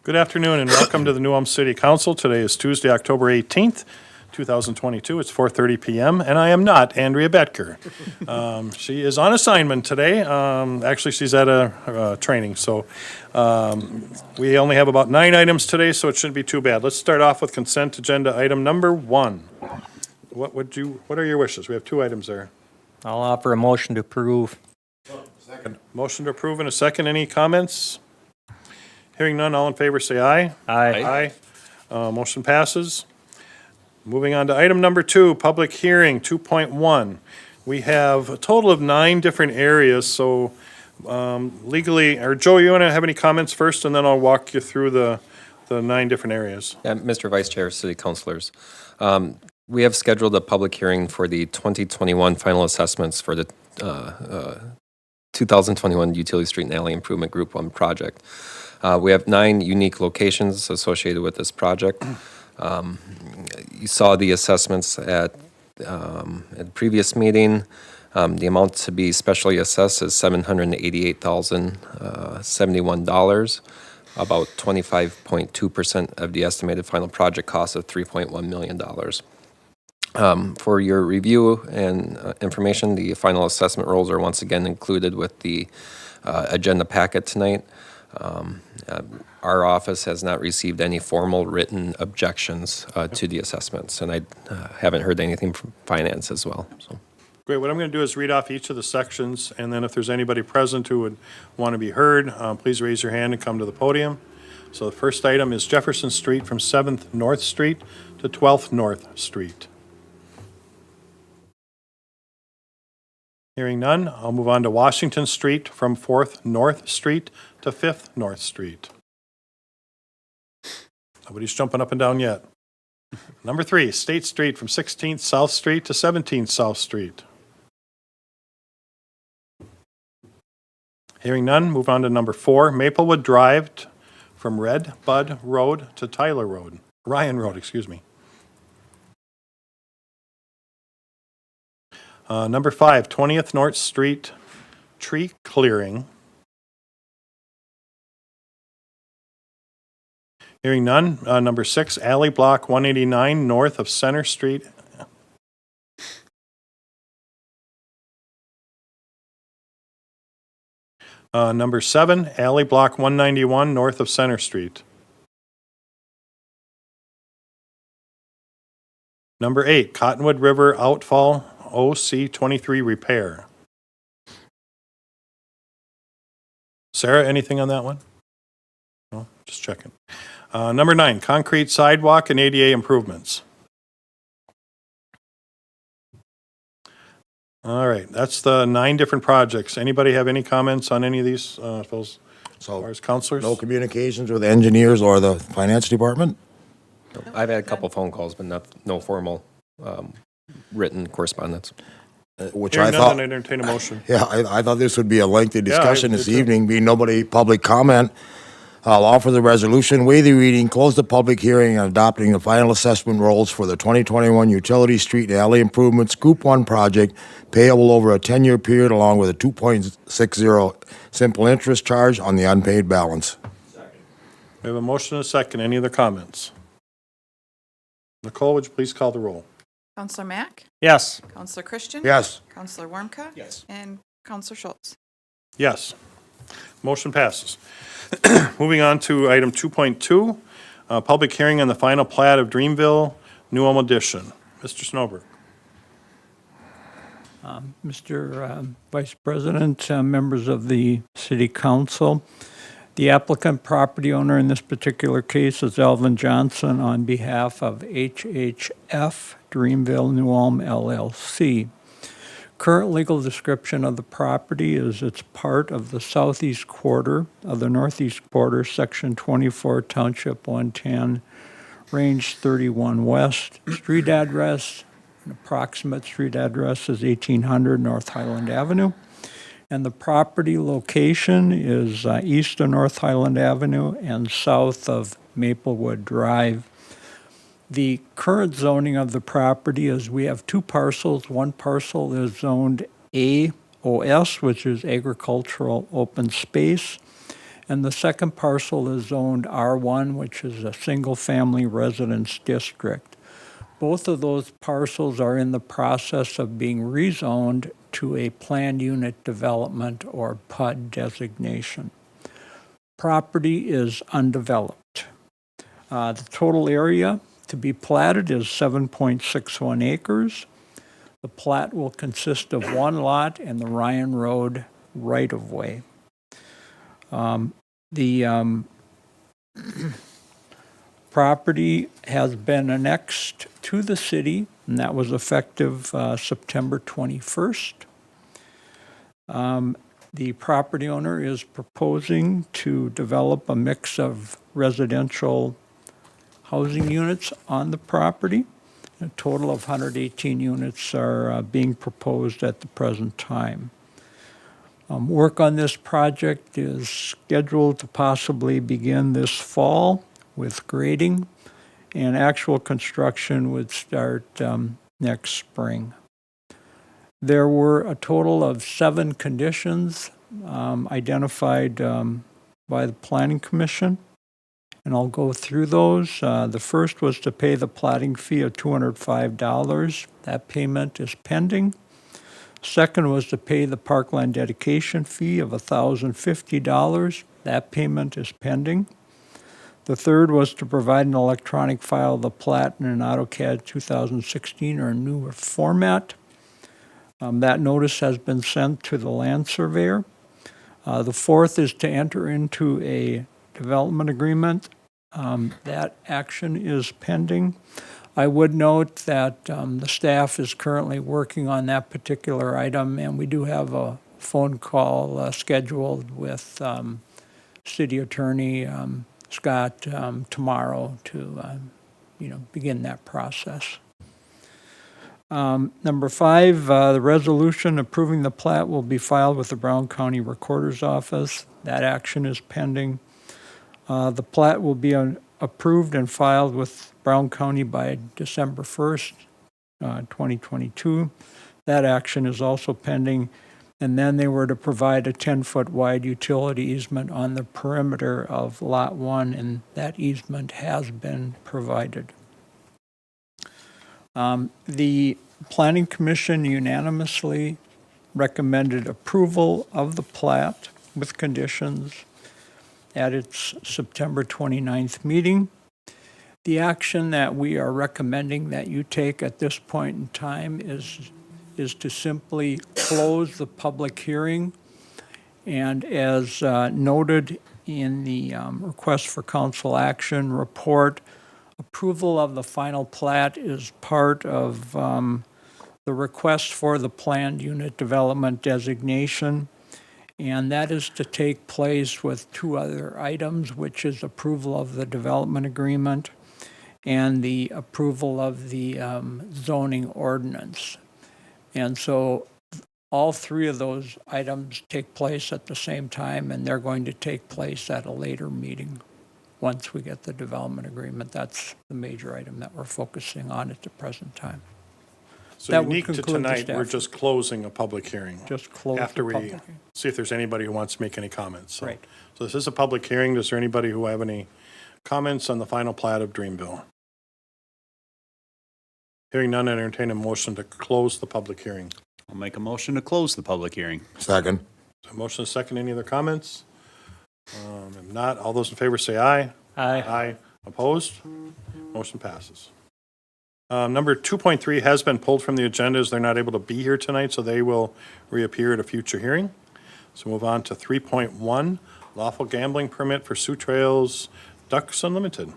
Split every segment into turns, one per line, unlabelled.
Good afternoon and welcome to the New Ulm City Council. Today is Tuesday, October 18th, 2022. It's 4:30 p.m. and I am not Andrea Betker. She is on assignment today. Actually, she's at a training, so we only have about 9 items today, so it shouldn't be too bad. Let's start off with consent agenda item number 1. What are your wishes? We have 2 items there.
I'll offer a motion to approve.
Second.
Motion to approve in a second. Any comments? Hearing none, all in favor say aye.
Aye.
Motion passes. Moving on to item number 2, public hearing 2.1. We have a total of 9 different areas, so legally, or Joe, you want to have any comments first, and then I'll walk you through the 9 different areas.
Yeah, Mr. Vice Chair, City Councilors, we have scheduled a public hearing for the 2021 final assessments for the 2021 Utility Street and Alley Improvement Group 1 project. We have 9 unique locations associated with this project. You saw the assessments at the previous meeting. The amount to be specially assessed is $788,071, about 25.2% of the estimated final project cost of $3.1 million. For your review and information, the final assessment rolls are once again included with the agenda packet tonight. Our office has not received any formal written objections to the assessments, and I haven't heard anything from finance as well. So.
Great. What I'm going to do is read off each of the sections, and then if there's anybody present who would want to be heard, please raise your hand and come to the podium. So the first item is Jefferson Street from 7th North Street to 12th North Street. Hearing none, I'll move on to Washington Street from 4th North Street to 5th North Street. Nobody's jumping up and down yet. Number 3, State Street from 16th South Street to 17th South Street. Hearing none, move on to number 4, Maplewood Drive from Red Bud Road to Ryan Road, excuse me. Number 5, 20th North Street tree clearing. Hearing none. Number 6, Alley Block 189 north of Center Street. Number 7, Alley Block 191 north of Center Street. Number 8, Cottonwood River Outfall OC23 repair. Sarah, anything on that one? No, just checking. Number 9, concrete sidewalk and ADA improvements. All right, that's the 9 different projects. Anybody have any comments on any of these, as far as counselors?
No communications with engineers or the finance department?
I've had a couple phone calls, but no formal written correspondence.
Which
Hearing
I
none,
thought,
then entertain a motion.
yeah, I thought this would be a lengthy discussion
I
this
did too.
evening, being nobody public comment. I'll offer the resolution, waive the reading, close the public hearing, and adopting the final assessment rolls for the 2021 Utility Street and Alley Improvements Group 1 project, payable over a 10-year period, along with a 2.60 simple interest charge on the unpaid balance.
We have a motion and a second. Any other comments? Nicole, would you please call the roll?
Counselor Mack?
Yes.
Counselor Christian?
Yes.
Counselor Warmka?
Yes.
And Counselor Schultz?
Yes. Motion passes. Moving on to item 2.2, public hearing on the final plat of Dreamville, New Ulm Edition. Mr. Snowberg.
Mr. Vice President, members of the City Council, the applicant property owner in this particular case is Alvin Johnson on behalf of HHF Dreamville New Ulm LLC. Current legal description of the property is it's part of the southeast quarter of the northeast quarter, section 24, township 110, range 31 west. Street address, an approximate street address is 1800 North Highland Avenue. And the property location is east of North Highland Avenue and south of Maplewood Drive. The current zoning of the property is we have 2 parcels. One parcel is zoned AOS, which is agricultural open space, And the second parcel is zoned R1, which is a single-family residence district. Both of those parcels are in the process of being rezoned to a planned unit development or PUD designation. Property is undeveloped. The total area to be platted is 7.61 acres. The plat will consist of one lot and the Ryan Road right-of-way. The property has been annexed to the city, and that was effective September 21st. The property owner is proposing to develop a mix of residential housing units on the property. A total of 118 units are being proposed at the present time. Work on this project is scheduled to possibly begin this fall with grading, and actual construction would start next spring. There were a total of 7 conditions identified by the Planning Commission, and I'll go through those. The first was to pay the plating fee of $205. That payment is pending. Second was to pay the parkland dedication fee of $1,050. That payment is pending. The third was to provide an electronic file of the plat in an AutoCAD 2016 or newer format. That notice has been sent to the land surveyor. The fourth is to enter into a development agreement. That action is pending. I would note that the staff is currently working on that particular item, and we do have a phone call scheduled with City Attorney Scott tomorrow to, begin that process. Number 5, the resolution approving the plat will be filed with the Brown County Recorder's Office. That action is pending. The plat will be approved and filed with Brown County by December 1st, 2022. That action is also pending. And then they were to provide a 10-foot wide utility easement on the perimeter of Lot 1, and that easement has been provided. The Planning Commission unanimously recommended approval of the plat with conditions at its September 29th meeting. The action that we are recommending that you take at this point in time is to simply close the public hearing. And as noted in the request for council action report, approval of the final plat is part of the request for the planned unit development designation. And that is to take place with 2 other items, which is approval of the development agreement and the approval of the zoning ordinance. And so all 3 of those items take place at the same time, and they're going to take place at a later meeting once we get the development agreement. That's the major item that we're focusing on at the present time.
So
That would
unique to
conclude the
tonight, we're
staff.
just closing a public hearing.
Just close the
After
public
we
hearing.
see if there's anybody who wants to make any comments. So-
Right.
So this is a public hearing. Is there anybody who have any comments on the final plat of Dreamville? Hearing none, I entertain a motion to close the public hearing.
I'll make a motion to close the public hearing.
Second.
So motion is second. Any other comments? If not, all those in favor say aye.
Aye.
Aye. Opposed? Motion passes. Number 2.3 has been pulled from the agenda as they're not able to be here tonight, so they will reappear at a future hearing. So move on to 3.1, lawful gambling permit for Sioux Trails Ducks Unlimited.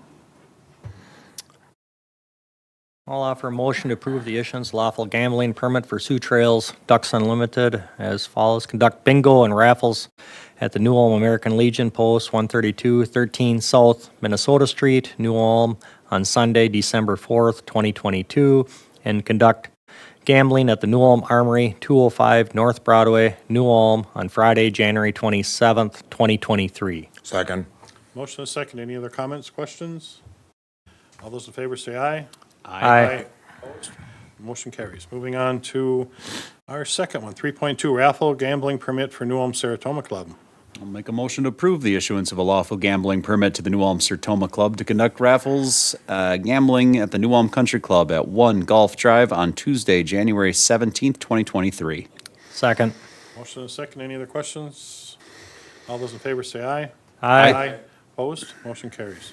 I'll offer a motion to approve the issuance lawful gambling permit for Sioux Trails Ducks Unlimited as follows. Conduct bingo and raffles at the New Ulm American Legion Post 132-13 South Minnesota Street, New Ulm, on Sunday, December 4th, 2022, and conduct gambling at the New Ulm Armory, 205 North Broadway, New Ulm, on Friday, January 27th, 2023.
Second.
Motion is second. Any other comments, questions? All those in favor say aye.
Aye.
Opposed? Motion carries. Moving on to our second one, 3.2, raffle gambling permit for New Ulm Saratoga Club.
I'll make a motion to approve the issuance of a lawful gambling permit to the New Ulm Sertoma Club to conduct raffles gambling at the New Ulm Country Club at 1 Golf Drive on Tuesday, January 17th, 2023.
Second.
Motion and a second. Any other questions? All those in favor say aye.
Aye.
Opposed? Motion carries.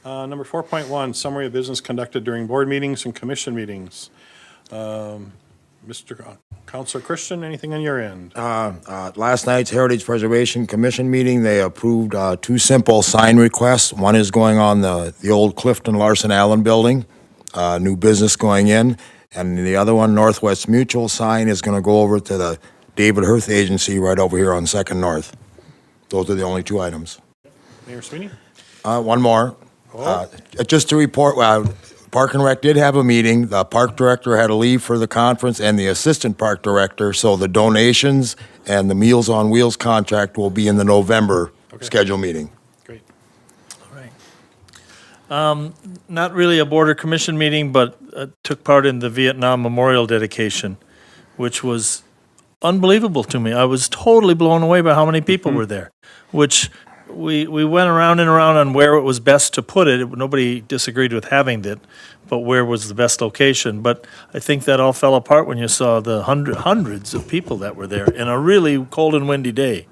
Number 4.1, summary of business conducted during board meetings and commission meetings. Mr. Counselor Christian, anything on your end?
Last night's Heritage Preservation Commission meeting, they approved two simple sign requests. One is going on the old Clifton Larson Allen building, new business going in. And the other one, Northwest Mutual sign, is going to go over to the David Hirth Agency right over here on Second North. Those are the only two items.
Mayor Sweeney?
One more. Just to report, Park and Rec did have a meeting. The park director had to leave for the conference and the assistant park director, so the donations and the Meals on Wheels contract will be in the November scheduled meeting.
Great.
Not really a border commission meeting, but took part in the Vietnam Memorial dedication, which was unbelievable to me. I was totally blown away by how many people were there, which we went around and around on where it was best to put it. Nobody disagreed with having it, but where was the best location? But I think that all fell apart when you saw the hundreds of people that were there in a really cold and windy day.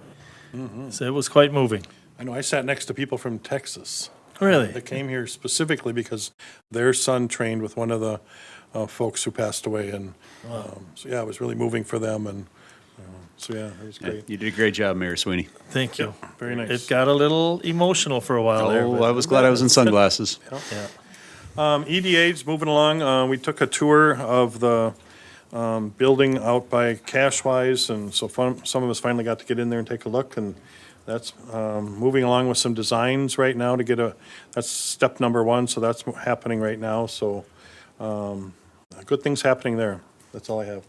So it was quite moving.
I know I sat next to people from Texas
Really?
that came here specifically because their son trained with one of the folks who passed away. And so, yeah, it was really moving for them. And so, yeah, it was great.
You did a great job, Mayor Sweeney.
Thank you.
Very nice.
It got a little emotional for a while there.
Oh,
but-
I was glad I was in sunglasses.
Yeah.
EDA's moving along. We took a tour of the building out by Cashwise, and so some of us finally got to get in there and take a look, and that's moving along with some designs right now to get that's step number one, so that's happening right now, so good things happening there. That's all I have.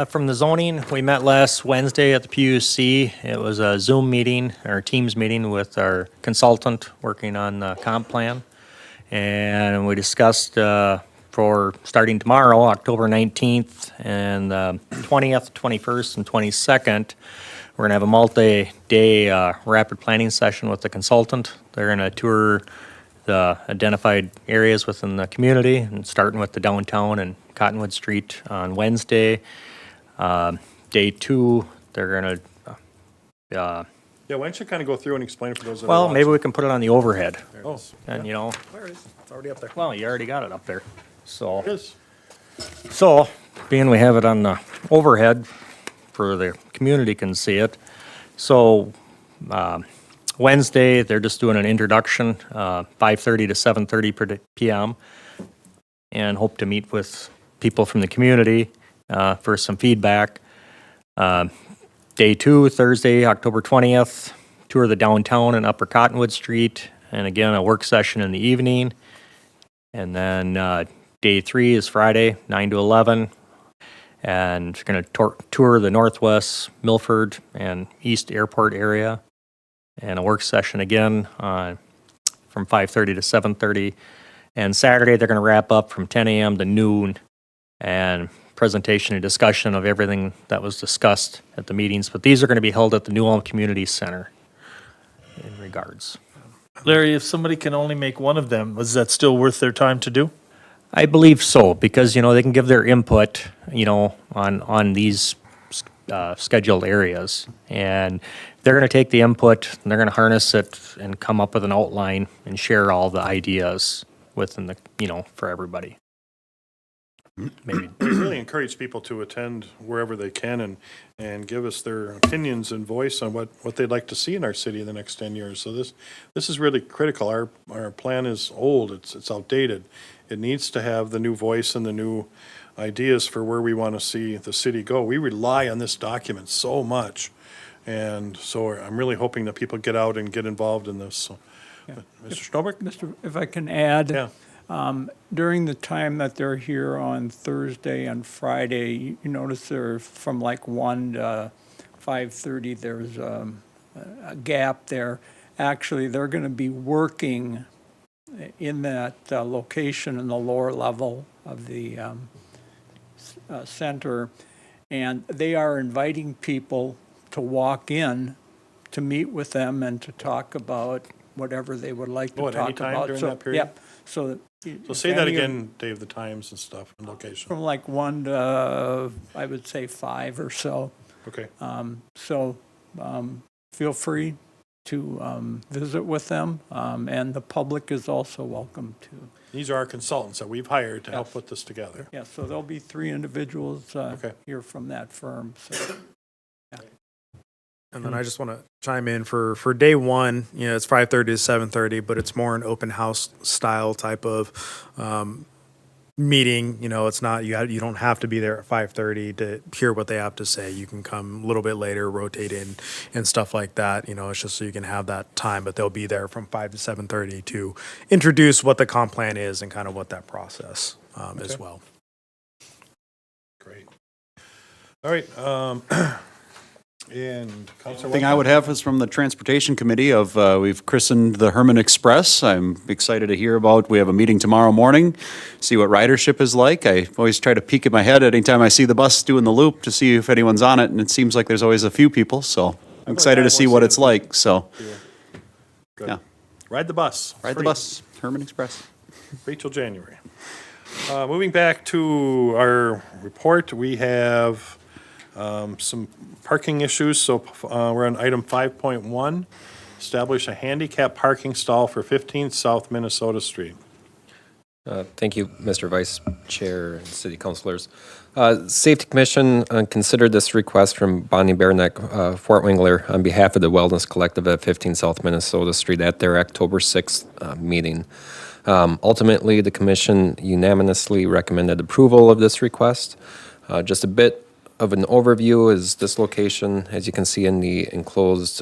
From the zoning, we met last Wednesday at the PUC. It was a Zoom meeting, or Teams meeting with our consultant working on the comp plan. And we discussed for starting tomorrow, October 19th, and 20th, 21st, and 22nd, we're going to have a multi-day rapid planning session with the consultant. They're going to tour the identified areas within the community, and starting with the downtown and Cottonwood Street on Wednesday. Day two, they're going to,
Yeah, why don't you kind of go through and explain it for those that are
well, maybe
watching?
we can put it on the overhead.
Oh,
And, you know,
it's already up there.
well, you already got it up there. So,
It is.
so being we have it on the overhead for the community can see it. So, Wednesday, they're just doing an introduction, 5:30 to 7:30 p.m. And hope to meet with people from the community for some feedback. Day two, Thursday, October 20th, tour the downtown and Upper Cottonwood Street, and again, a work session in the evening. And then day three is Friday, 9 to 11, and we're going to tour the Northwest, Milford, and East Airport area, and a work session again from 5:30 to 7:30. And Saturday, they're going to wrap up from 10 a.m. to noon, and presentation and discussion of everything that was discussed at the meetings. But these are going to be held at the New Ulm Community Center in regards.
Larry, if somebody can only make one of them, is that still worth their time to do?
I believe so, because, you know, they can give their input, you know, on these scheduled areas. And they're going to take the input, and they're going to harness it and come up with an outline and share all the ideas within the, you know, for everybody. Maybe.
We really encourage people to attend wherever they can and give us their opinions and voice on what they'd like to see in our city in the next 10 years. So this is really critical. Our plan is old, it's outdated. It needs to have the new voice and the new ideas for where we want to see the city go. We rely on this document so much. And so I'm really hoping that people get out and get involved in this. So, Mr. Schnoberg?
Mr., if I can add.
Yeah.
During the time that they're here on Thursday and Friday, you notice they're from like 1 to 5:30, there's a gap there. Actually, they're going to be working in that location in the lower level of the center, and they are inviting people to walk in to meet with them and to talk about whatever they would like to
Oh, at
talk
any time
about.
during
So,
that period?
Yep, so.
So say that again, Dave, the times and stuff and location.
From like 1 to, I would say 5 or so.
Okay.
So feel free to visit with them, and the public is also welcome to.
These are our consultants that we've hired to help put this together.
Yeah, so there'll be 3 individuals
Okay.
here from that firm, so.
And then I just want to chime in for day one, it's 5:30 to 7:30, but it's more an open house style type of meeting. It's not, you don't have to be there at 5:30 to hear what they have to say. You can come a little bit later, rotate in and stuff like that. It's just so you can have that time, but they'll be there from 5 to 7:30 to introduce what the comp plan is and kind of what that process as well.
Great. All right. And Councilor
Thing I would have is from the Transportation Committee of, we've christened the Herman Express. I'm excited to hear about, we have a meeting tomorrow morning, see what ridership is like. I always try to peek at my head anytime I see the bus doing the loop to see if anyone's on it, and it seems like there's always a few people, so I'm excited to see what it's like, so,
Good.
yeah.
Ride the bus.
Ride the
Free.
bus, Herman Express.
Wait till January. Moving back to our report, we have some parking issues. So we're on item 5.1, establish a handicap parking stall for 15 South Minnesota Street.
Thank you, Mr. Vice Chair and City Councilors. Safety Commission considered this request from Bonnie Bearneck, Fort Wingler, on behalf of the Wellness Collective at 15 South Minnesota Street at their October 6th meeting. Ultimately, the commission unanimously recommended approval of this request. Just a bit of an overview is this location, as you can see in the enclosed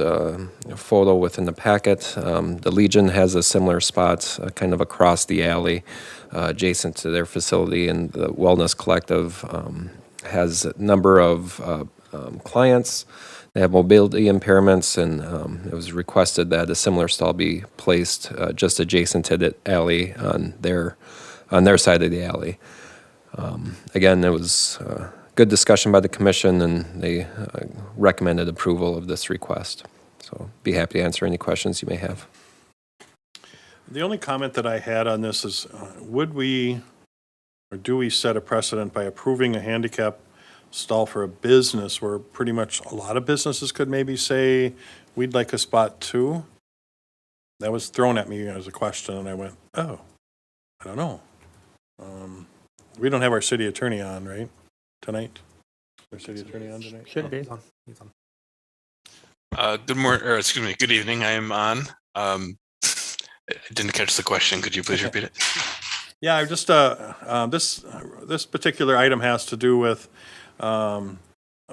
photo within the packet. The Legion has a similar spot kind of across the alley adjacent to their facility, and the Wellness Collective has a number of clients. They have mobility impairments, and it was requested that a similar stall be placed just adjacent to the alley on their side of the alley. Again, it was good discussion by the commission, and they recommended approval of this request. So be happy to answer any questions you may have.
The only comment that I had on this is, would we, or do we set a precedent by approving a handicap stall for a business where pretty much a lot of businesses could maybe say, we'd like a spot too? That was thrown at me as a question, and I went, oh, I don't know. We don't have our city attorney on, right, tonight? Our city attorney on tonight?
Should be.
Good evening. I am on. I didn't catch the question. Could you please repeat it?
Yeah, I just, this particular item has to do with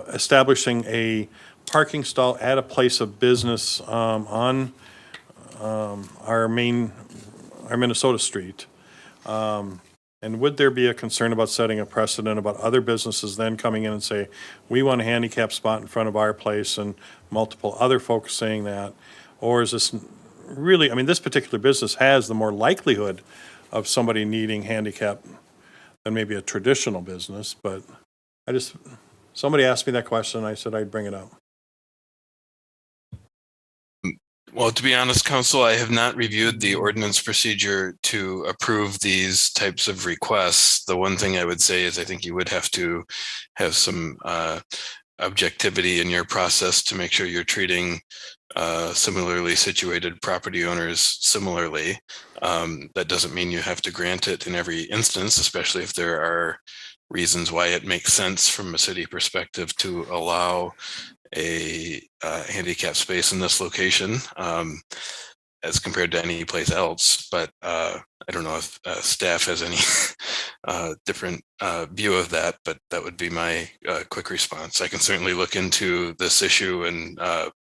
establishing a parking stall at a place of business on our Minnesota Street. And would there be a concern about setting a precedent about other businesses then coming in and say, we want a handicap spot in front of our place, and multiple other folks saying that? Or is this really, I mean, this particular business has the more likelihood of somebody needing handicap than maybe a traditional business, but somebody asked me that question, and I said I'd bring it up.
Well, to be honest, Council, I have not reviewed the ordinance procedure to approve these types of requests. The one thing I would say is I think you would have to have some objectivity in your process to make sure you're treating similarly situated property owners similarly. That doesn't mean you have to grant it in every instance, especially if there are reasons why it makes sense from a city perspective to allow a handicap space in this location as compared to any place else. But I don't know if staff has any different view of that, but that would be my quick response. I can certainly look into this issue and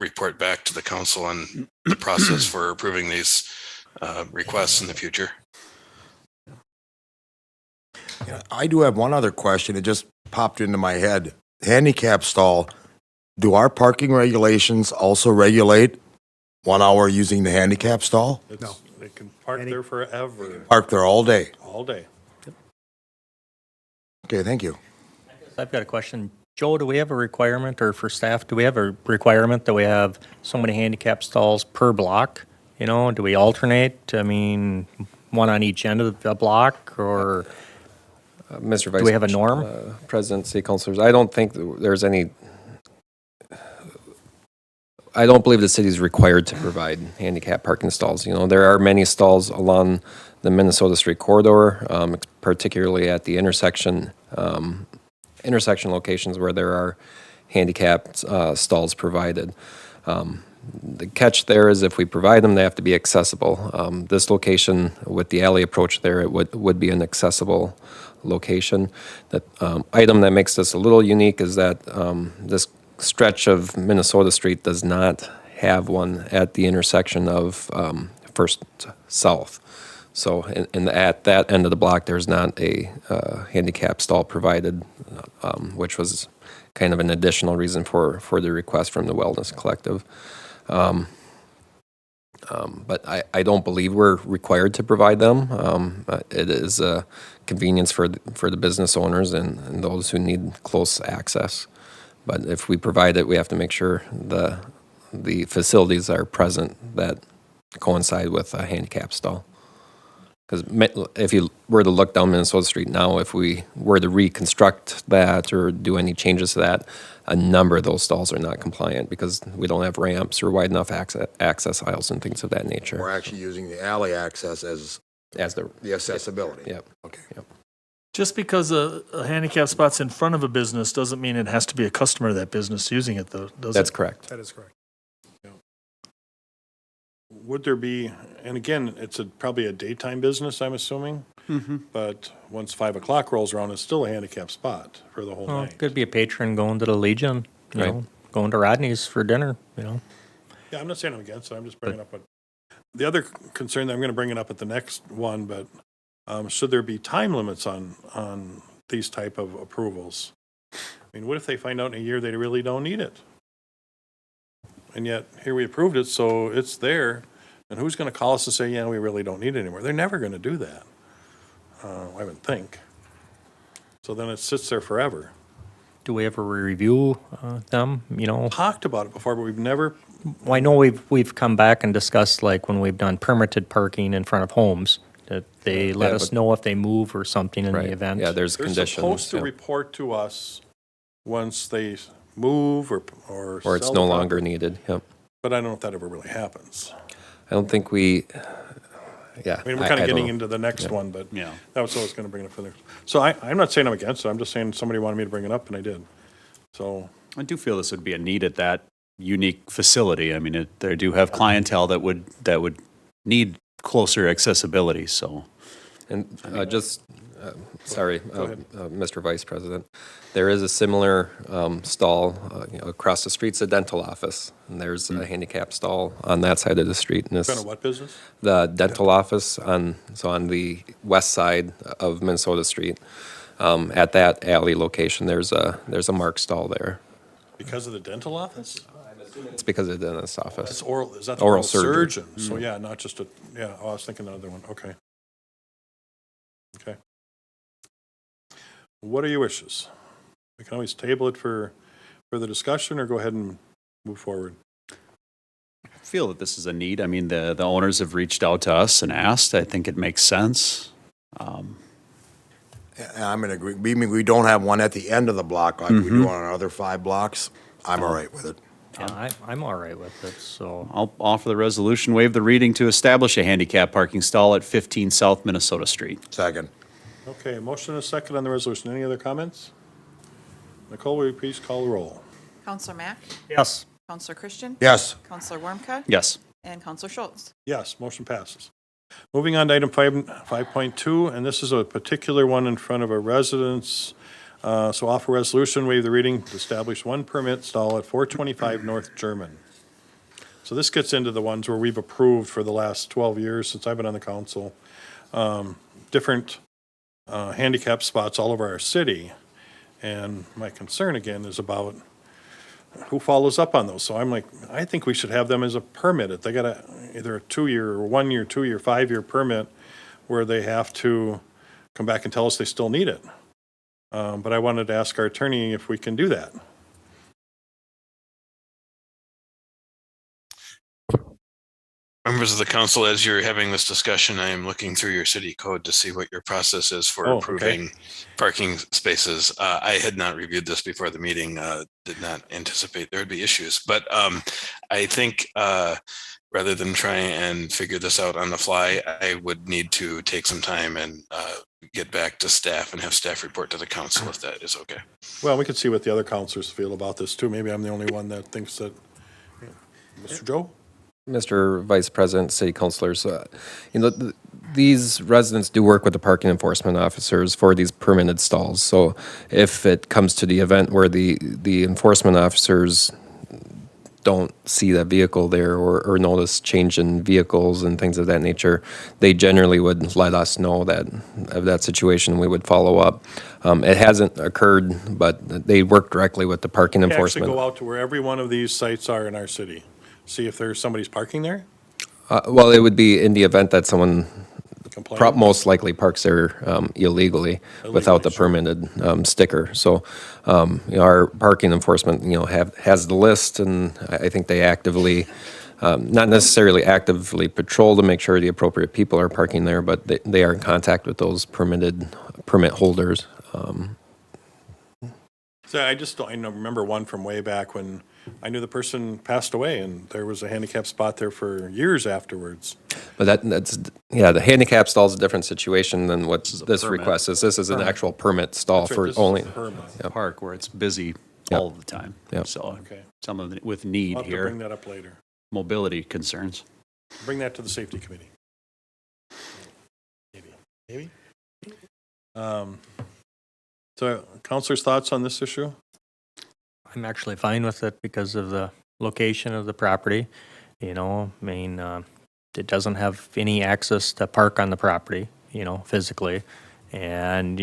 report back to the council on the process for approving these requests in the future.
I do have one other question. It just popped into my head. Handicap stall, do our parking regulations also regulate 1 hour using the handicap stall?
No. They can park there forever,
Park there all day?
all day.
Okay, thank you.
I've got a question. Joe, do we have a requirement, or for staff, do we have a requirement that we have so many handicap stalls per block? You know, do we alternate? I mean, one on each end of the block, or
Mr. Vice.
we have a norm?
President, city councilors, I don't think there's any, I don't believe the city is required to provide handicap parking stalls. You know, there are many stalls along the Minnesota Street corridor, particularly at the intersection locations where there are handicapped stalls provided. The catch there is if we provide them, they have to be accessible. This location with the alley approach there, it would be an accessible location. That item that makes this a little unique is that this stretch of Minnesota Street does not have one at the intersection of First South. So at that end of the block, there's not a handicap stall provided, which was kind of an additional reason for the request from the Wellness Collective. But I don't believe we're required to provide them. It is a convenience for the business owners and those who need close access. But if we provide it, we have to make sure the facilities are present that coincide with a handicap stall. Because if you were to look down Minnesota Street now, if we were to reconstruct that or do any changes to that, a number of those stalls are not compliant because we don't have ramps or wide enough access aisles and things of that nature.
We're actually using the alley access as
As the
accessibility.
Yep.
Okay.
Just because a handicap spot's in front of a business doesn't mean it has to be a customer of that business using it, though, does it?
That's correct.
That is correct.
Would there be, and again, it's probably a daytime business, I'm assuming, but once 5 o'clock rolls around, it's still a handicap spot for the whole
Well,
night.
it could be a patron going to the Legion, you
Right.
know, going to Rodney's for dinner, you know.
Yeah, I'm not saying I'm against it, I'm just bringing up what, the other concern, I'm going to bring it up at the next one, but should there be time limits on these type of approvals? I mean, what if they find out in a year they really don't need it? And yet, here we approved it, so it's there, and who's going to call us and say, yeah, we really don't need it anymore? They're never going to do that, I would think. So then it sits there forever.
Do we ever review them, you know?
Talked about it before, but we've never,
Well, I know we've come back and discussed, like, when we've done permitted parking in front of homes, that they let
Yeah,
us
but-
know if they move or something in
Right.
the event.
Yeah, there's
they're
conditions.
supposed to
yeah.
report to us once they move or
Or it's
sell
no
the
longer
property.
needed. Yep.
But I don't know if that ever really happens.
I don't think we. Yeah.
I mean, we're kind of
don't
getting
know.
into the next
Yeah.
one, but
Yeah.
that was what I was going to bring it up for the, so I'm not saying I'm against it, I'm just saying somebody wanted me to bring it up, and I did. So,
I do feel this would be a need at that unique facility. I mean, they do have clientele that would need closer accessibility, so.
And sorry,
ahead.
Mr. Vice President, there is a similar stall across the street's a dental office, and there's a handicap stall on that side of the street. And
kind of what business?
the dental office on the west side of Minnesota Street, at that alley location, there's a Mark stall there.
Because of the dental office?
It's because of the dentist's
That's
office.
oral, is that the
Oral
oral
surgery.
surgeon? So, yeah, not just a, yeah, oh, I was thinking the other one, okay. Okay. What are your wishes? We can always table it for the discussion, or go ahead and move forward.
I feel that this is a need. I mean, the owners have reached out to us and asked. I think it makes sense.
And I'm in agree, we don't have one at the end of the block like we do on our other 5 blocks. I'm all right with it.
Yeah, I'm all right with it, so.
I'll offer the resolution, waive the reading to establish a handicap parking stall at 15 South Minnesota Street.
Second.
Okay, motion and a second on the resolution. Any other comments? Nicole, will you please call the roll?
Counselor Mack,
Yes.
Counselor Christian,
Yes.
Counselor Warmka,
Yes.
and Counselor Schultz.
Yes, motion passes. Moving on to item 5.2, and this is a particular one in front of a residence. So offer resolution, waive the reading to establish one permit stall at 425 North German. So this gets into the ones where we've approved for the last 12 years since I've been on the council. Different handicap spots all over our city. And my concern again is about who follows up on those. So I'm like, I think we should have them as a permit. They got either a 2-year or 1-year, 2-year, 5-year permit where they have to come back and tell us they still need it. But I wanted to ask our attorney if we can do that.
Members of the council, as you're having this discussion, I am looking through your city code to see what your process is for
Oh, okay.
approving parking spaces. I had not reviewed this before the meeting, did not anticipate there would be issues, but I think rather than try and figure this out on the fly, I would need to take some time and get back to staff and have staff report to the council if that is okay.
Well, we could see what the other counselors feel about this too. Maybe I'm the only one that thinks that. Mr. Joe?
Mr. Vice President, City Councilors, these residents do work with the parking enforcement officers for these permitted stalls. So if it comes to the event where the enforcement officers don't see that vehicle there or notice change in vehicles and things of that nature, they generally would let us know that of that situation. We would follow up. It hasn't occurred, but they work directly with the parking
Actually
enforcement.
go out to where every one of these sites are in our city. See if there's somebody's parking there?
Well, it would be in the event that someone
Complain?
most likely parks there illegally without the
sure.
permitted sticker. So our parking enforcement, has the list, and I think they actively, not necessarily actively patrol to make sure the appropriate people are parking there, but they are in contact with those permit holders.
So I just don't, I remember one from way back when I knew the person passed away and there was a handicap spot there for years afterwards.
But that's the handicap stall is a different situation than what this
permit.
request is. This is an actual permit stall
That's right,
for
this is
only.
the permit.
Park where it's busy
Yep.
all the time.
Yep.
So
Okay.
someone with need
I'll have to bring
here,
that up later.
mobility concerns.
Bring that to the safety committee. Maybe? So counselors' thoughts on this issue?
I'm actually fine with it because of the location of the property. It doesn't have any access to park on the property, physically. And,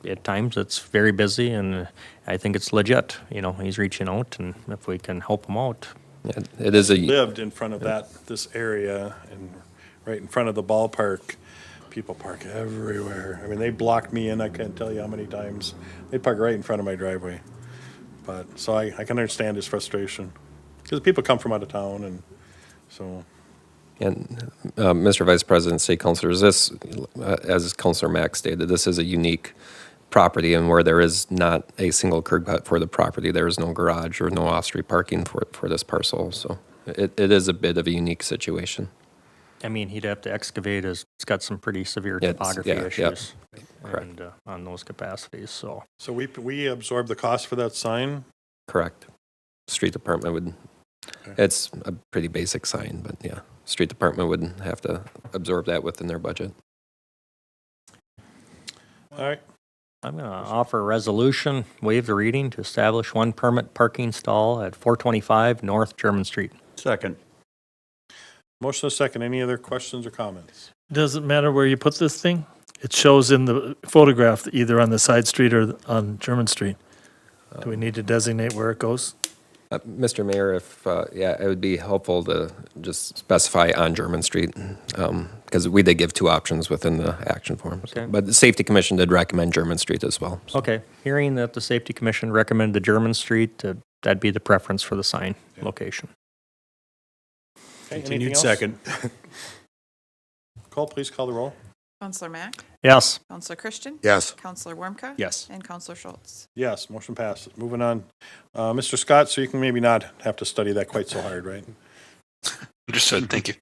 at times it's very busy and I think it's legit. He's reaching out and if we can help him out.
Yeah, it is a.
Lived in front of this area and right in front of the ballpark. People park everywhere. I mean, they blocked me in, I can't tell you how many times. They park right in front of my driveway. But, so I can understand his frustration. Because people come from out of town and so.
And Mr. Vice President, State Councilors, this, as Councilor Mack stated, this is a unique property and where there is not a single curb cut for the property. There is no garage or no off-street parking for this parcel. So it is a bit of a unique situation.
I mean, he'd have to excavate it's got some pretty severe
It's-
topography
yeah, yep.
issues.
Correct.
And, on those capacities, so.
So we absorb the cost for that sign?
Correct. Street department would, it's a pretty basic sign, but yeah, street department would have to absorb that within their budget.
All right.
I'm going to offer a resolution, waive the reading to establish one permit parking stall at 425 North German Street.
Second.
Motion is second. Any other questions or comments?
Doesn't matter where you put this thing. It shows in the photograph either on the side street or on German Street. Do we need to designate where it goes?
Mr. Mayor, if, it would be helpful to just specify on German Street, because we did give two options within the action form.
Okay.
But the Safety Commission did recommend German Street as well. So.
Okay, hearing that the Safety Commission recommended the German Street, that'd be the preference for the sign location.
Okay, anything
Continued
else?
second.
Call, please call the roll.
Counselor Mack,
Yes.
Counselor Christian,
Yes.
Counselor Wormka.
Yes.
And Counselor Schultz.
Yes, motion passes. Moving on. Mr. Scott, so you can maybe not have to study that quite so hard, right?
Understood, thank you.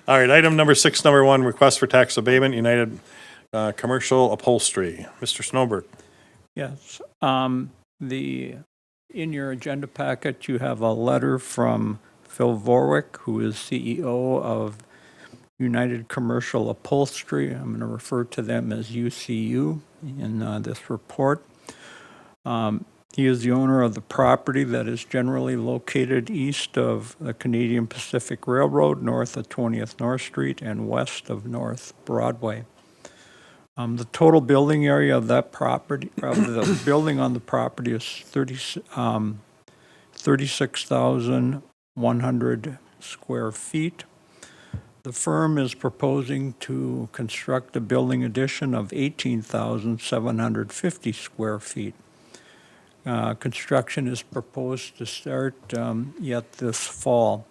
All right, item number 6, number 1, request for tax abatement, United Commercial Upholstery. Mr. Snowberg.
Yes. In your agenda packet, you have a letter from Phil Vorwick, who is CEO of United Commercial Upholstery. I'm going to refer to them as UCU in this report. He is the owner of the property that is generally located east of the Canadian Pacific Railroad, north of 20th North Street, and west of North Broadway. The total building area of that property, the building on the property is 36,100 square feet. The firm is proposing to construct a building addition of 18,750 square feet. Construction is proposed to start yet this fall.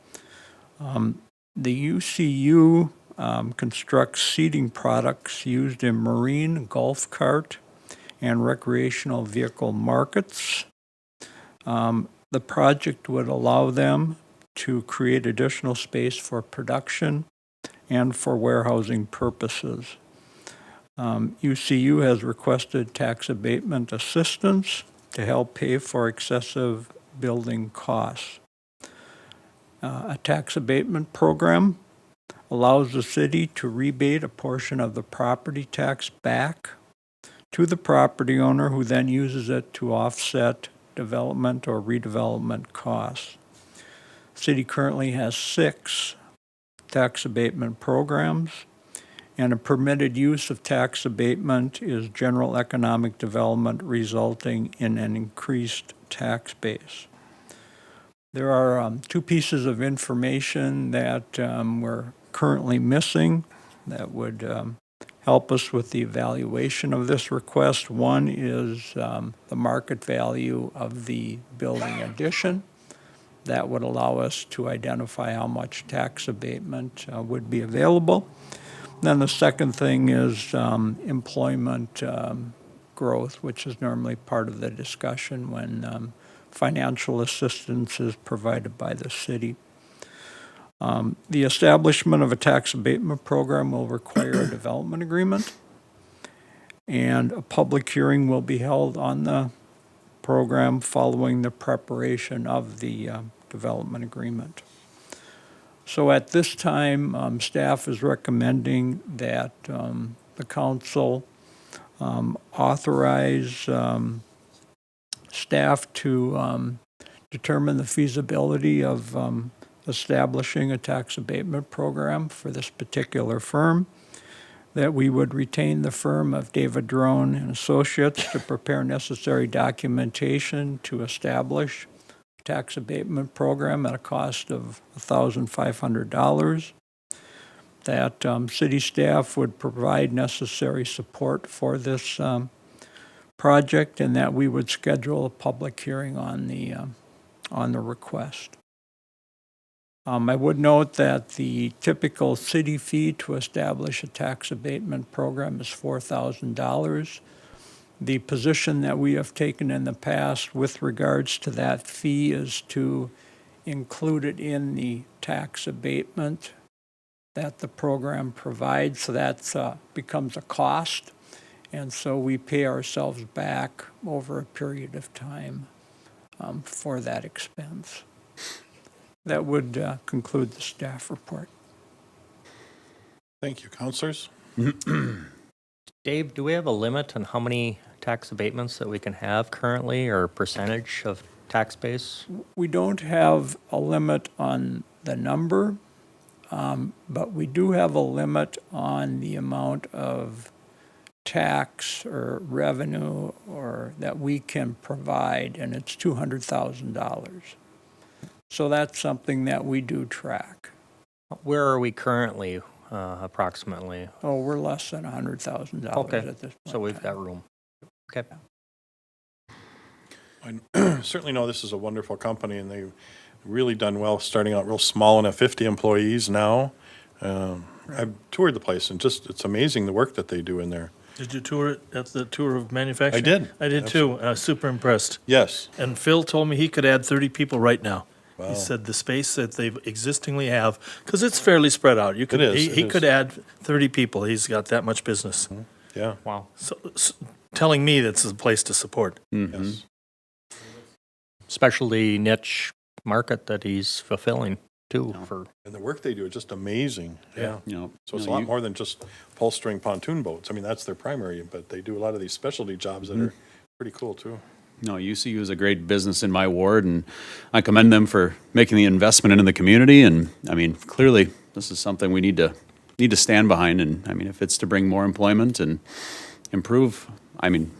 The UCU constructs seating products used in marine, golf cart, and recreational vehicle markets. The project would allow them to create additional space for production and for warehousing purposes. UCU has requested tax abatement assistance to help pay for excessive building costs. A tax abatement program allows the city to rebate a portion of the property tax back to the property owner, who then uses it to offset development or redevelopment costs. City currently has 6 tax abatement programs, and a permitted use of tax abatement is general economic development resulting in an increased tax base. There are 2 pieces of information that we're currently missing that would help us with the evaluation of this request. One is the market value of the building addition. That would allow us to identify how much tax abatement would be available. Then the second thing is employment growth, which is normally part of the discussion when financial assistance is provided by the city. The establishment of a tax abatement program will require a development agreement, and a public hearing will be held on the program following the preparation of the development agreement. So at this time, staff is recommending that the council authorize staff to determine the feasibility of establishing a tax abatement program for this particular firm, that we would retain the firm of David Drone and Associates to prepare necessary documentation to establish a tax abatement program at a cost of $1,500, that city staff would provide necessary support for this project, and that we would schedule a public hearing on the request. I would note that the typical city fee to establish a tax abatement program is $4,000. The position that we have taken in the past with regards to that fee is to include it in the tax abatement that the program provides, so that becomes a cost, and so we pay ourselves back over a period of time for that expense. That would conclude the staff report.
Thank you, councilors.
Dave, do we have a limit on how many tax abatements that we can have currently, or percentage of tax base?
We don't have a limit on the number, but we do have a limit on the amount of tax or revenue or that we can provide, and it's $200,000. So that's something that we do track.
Where are we currently, approximately?
Oh, we're less than $100,000
Okay,
at this point.
so we've got room. Okay.
I certainly know this is a wonderful company, and they've really done well, starting out real small and have 50 employees now. I've toured the place, and just, it's amazing the work that they do in there.
Did you tour it at the tour of manufacturing?
I did.
I did too. Super impressed.
Yes.
And Phil told me he could add 30 people right now.
Wow.
He said the space that they existingly have, because it's fairly spread out. You could,
It is,
he
it
could
is.
add 30 people. He's got that much business.
Yeah.
Wow.
So, telling me that's a place to support.
Yes.
Specialty niche market that he's fulfilling too for.
And the work they do is just amazing. Yeah.
You know,
So it's a
no,
lot
you-
more than just pull-string pontoon boats. I mean, that's their primary, but they do a lot of these specialty jobs that are pretty cool, too.
No, UCU is a great business in my ward, and I commend them for making the investment into the community. And I mean, clearly, this is something we need to stand behind. And I mean, if it's to bring more employment and improve, I mean,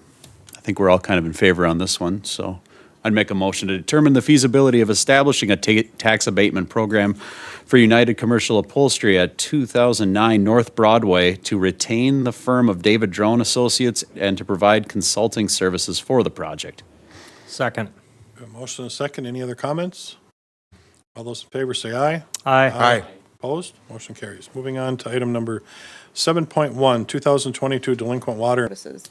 I think we're all kind of in favor on this one. So I I'd make a motion to determine the feasibility of establishing a tax abatement program for United Commercial Upholstery at 2009 North Broadway to retain the firm of David Drone Associates and to provide consulting services for the project.
Second.
A motion and a second. Any other comments? All those in favor say aye.
Aye.
Opposed? Motion carries. Moving on to item number 7.1, 2022 delinquent water.
Notices.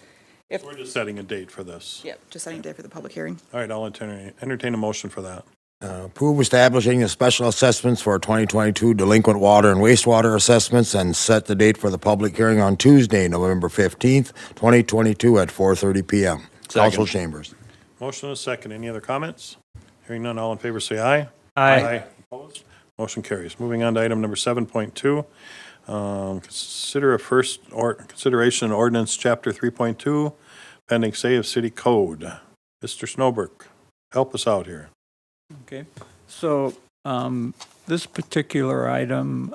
If,
We're just setting a date for this.
yep, just setting a date for the public hearing.
All right, I'll entertain a motion for that.
Approve establishing the special assessments for 2022 delinquent water and wastewater assessments and set the date for the public hearing on Tuesday, November 15th, 2022 at 4:30 PM. Council chambers.
Motion and a second. Any other comments? Hearing none, all in favor say aye.
Aye.
Opposed? Motion carries. Moving on to item number 7.2. Consider a consideration in ordinance chapter 3.2, pending say of city code. Mr. Snowberg, help us out here.
Okay, so this particular item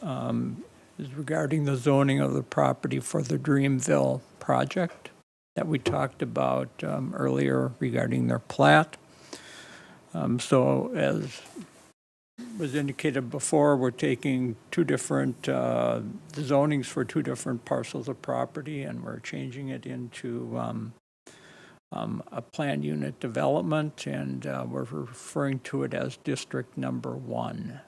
is regarding the zoning of the property for the Dreamville project that we talked about earlier regarding their plat. So as was indicated before, we're taking two different zonings for two different parcels of property, and we're changing it into a planned unit development, and we're referring to it as District Number 1.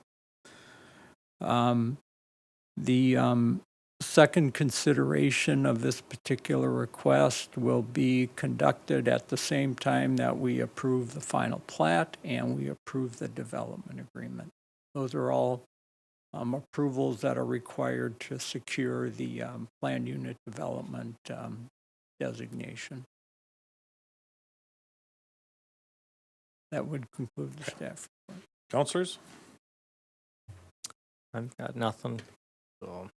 The second consideration of this particular request will be conducted at the same time that we approve the final plat and we approve the development agreement. Those are all approvals that are required to secure the planned unit development designation. That would conclude the staff report.
Counselors?
I've got nothing. So.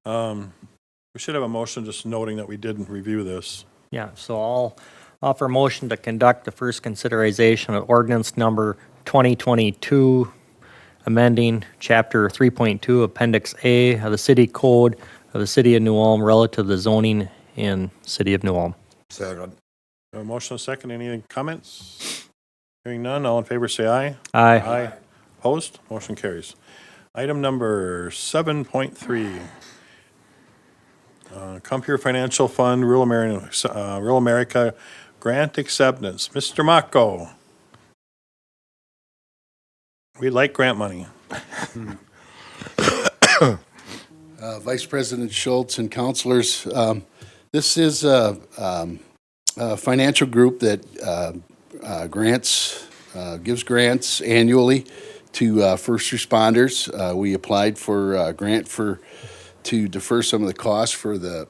We should have a motion just noting that we didn't review this.
Yeah, so I'll offer a motion to conduct the first consideration of ordinance number 2022, amending chapter 3.2, appendix A of the city code of the city of New Ulm relative to zoning in city of New Ulm.
Second.
A motion and a second. Any comments? Hearing none, all in favor say aye.
Aye.
Opposed? Motion carries. Item number 7.3. Compeer Financial Fund, Rural America Grant Acceptance. Mr. Mako. We like grant money.
Vice President Schultz and councilors, this is a financial group that gives grants annually to first responders. We applied for a grant to defer some of the costs for the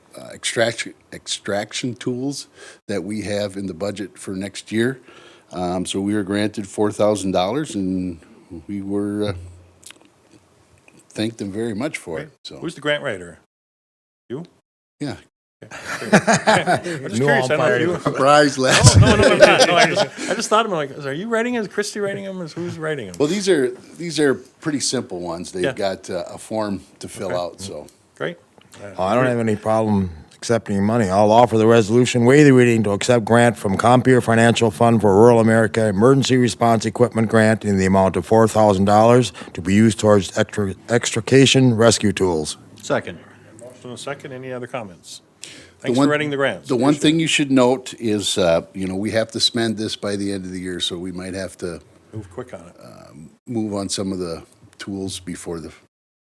extraction tools that we have in the budget for next year. So we were granted $4,000, and we were thanked them very much for it. So
Who's the grant writer? You?
yeah,
I'm just curious. I don't know if you.
surprise last.
No, I'm not. No, I just thought, I'm like, are you writing it? Is Christie writing them? Is who's writing them?
Well, these are pretty simple ones. They've
Yeah.
got a form to fill out. So
Great.
I don't have any problem accepting money. I'll offer the resolution, waive the reading to accept grant from Compeer Financial Fund for Rural America Emergency Response Equipment Grant in the amount of $4,000 to be used towards extrication rescue tools.
Second.
Motion and a second. Any other comments? Thanks for writing the grants.
The one thing you should note is, we have to spend this by the end of the year, so we might have to
Move quick on it.
move on some of the tools before the.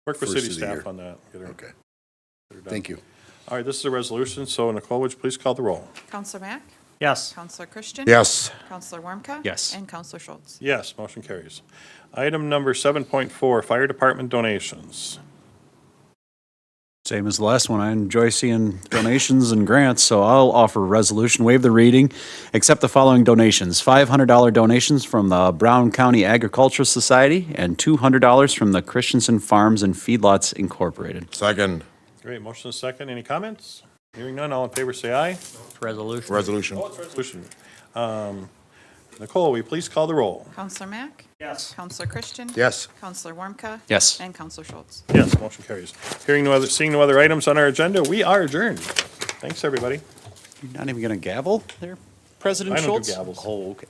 Work with
first
city
of the
staff
year.
on that. Get her-
Okay.
get her done.
Thank you.
All right, this is a resolution, so Nicole, would you please call the roll?
Counselor Mack?
Yes.
Counselor Christian?
Yes.
Counselor Warmka?
Yes.
And Counselor Schultz?
Yes, motion carries. Item number 7.4, Fire Department donations.
Same as the last one. I enjoy seeing donations and grants, so I'll offer a resolution, waive the reading, accept the following donations. $500 donations from the Brown County Agricultural Society and $200 from the Christensen Farms and Feedlots Incorporated.
Second.
Great, motion is second. Any comments? Hearing none, all in favor say aye.
Resolution.
Resolution.
Oh, it's a resolution. Nicole, will you please call the roll?
Counselor Mack?
Yes.
Counselor Christian?
Yes.
Counselor Warmka?
Yes.
And Counselor Schultz?
Yes, motion carries. Seeing no other items on our agenda, we are adjourned. Thanks, everybody.
You're not even going to gavel there? President
I don't do
Schultz?
gavels.
Oh, okay.